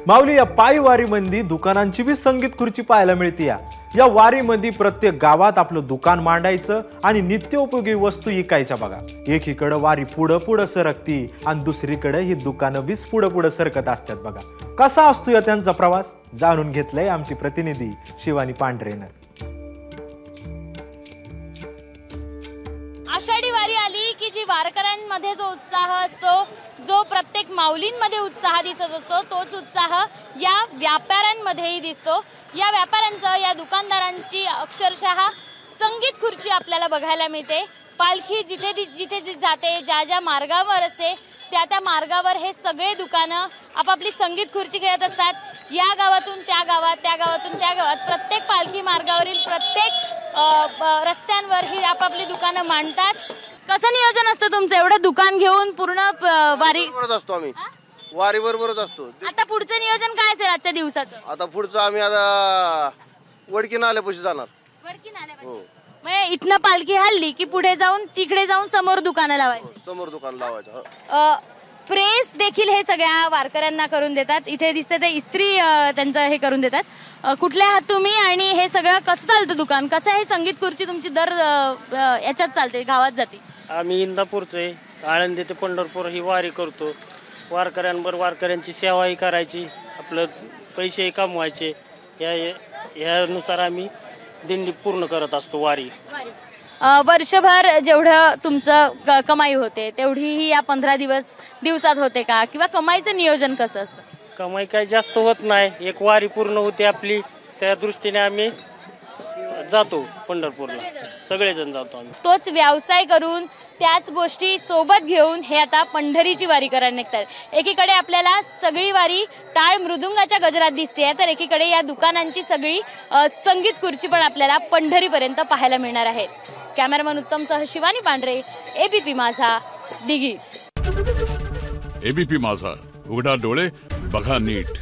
माऊली, या पायी वारीमध्ये दुकानांची बी संगीत खुर्ची पाहायला मिळते। या वारीमध्ये प्रत्येक गावात आपलं दुकान मांडायचं आणि नित्योपयोगी वस्तू विकायच्या बघा। एकीकडे वारी पुढं पुढं सरकती आणि दुसरीकडे ही दुकानं बीच पुढं पुढं सरकत असतात बघा। कसा असतो या त्यांचा प्रवास जाणून घेतलाय आमची प्रतिनिधी शिवानी पांढरेनं। आषाढी वारी आली की जी वारकऱ्यांमध्ये जो उत्साह असतो, जो प्रत्येक माऊलींमध्ये उत्साह दिसत असतो, तोच उत्साह या व्यापाऱ्यांमध्येही दिसतो। या व्यापाऱ्यांचं, या दुकानदारांची अक्षरशः संगीत खुर्ची आपल्याला बघायला मिळते। पालखी जिथे जिथे जाते, ज्या ज्या मार्गावर असते, त्या मार्गावर हे सगळे दुकानं आपापली संगीत खुर्ची खेळत असतात। या गावातून त्या गावात, त्या गावातून त्या गावात, प्रत्येक पालखी मार्गावरील प्रत्येक रस्त्यांवर ही आपापली दुकानं मांडतात। कसं नियोजन असतं तुमचं एवढं दुकान घेऊन पूर्ण वारी? असतो आम्ही वारी बरोबरच असतो। आता पुढचं नियोजन काय असेल आजच्या दिवसाचं? आता पुढचं आम्ही आता वडकी नाल्यापाशी जाणार। वडकी नाल्यापाशी म्हणजे इथनं पालखी हल्ली की पुढे जाऊन तिकडे जाऊन समोर दुकानं लावायची? समोर दुकान लावायचं। प्रेस देखील हे सगळ्या वारकऱ्यांना करून देतात। इथे दिसते ते इस्त्री त्यांचं हे करून देतात। कुठले आहात तुम्ही आणि हे सगळं कसं चालतं दुकान? कसं हे संगीत खुर्ची तुमची दर याच्यात चालते, गावात जाते? आम्ही इंदापूरचे, आळंदी ते पंढरपूर ही वारी करतो। वारकऱ्यांवर वारकऱ्यांची सेवाही करायची, आपलं पैसेही कमवायचे, यानुसार आम्ही दिंडी पूर्ण करत असतो वारी। वर्षभर जेवढं तुमचं कमाई होते तेवढीही या 15 दिवसात होते का, किंवा कमाईचं नियोजन कसं असतं? कमाई काही जास्त होत नाही, एक वारी पूर्ण होते आपली, त्या दृष्टीने आम्ही जातो पंढरपूरला, सगळेजण जातो आम्ही। तोच व्यवसाय करून त्याच गोष्टी सोबत घेऊन हे आता पंढरीची वारी करायला निघतात। एकीकडे आपल्याला सगळी वारी टाळ मृदुंगाच्या गजरात दिसते, तर एकीकडे या दुकानांची सगळी संगीत खुर्ची पण आपल्याला पंढरीपर्यंत पाहायला मिळणार आहे। कॅमेरामन उत्तम सह शिवानी पांढरे, एबीपी माझा, दिघी। एबीपी माझा, उघडा डोळे बघा नीट।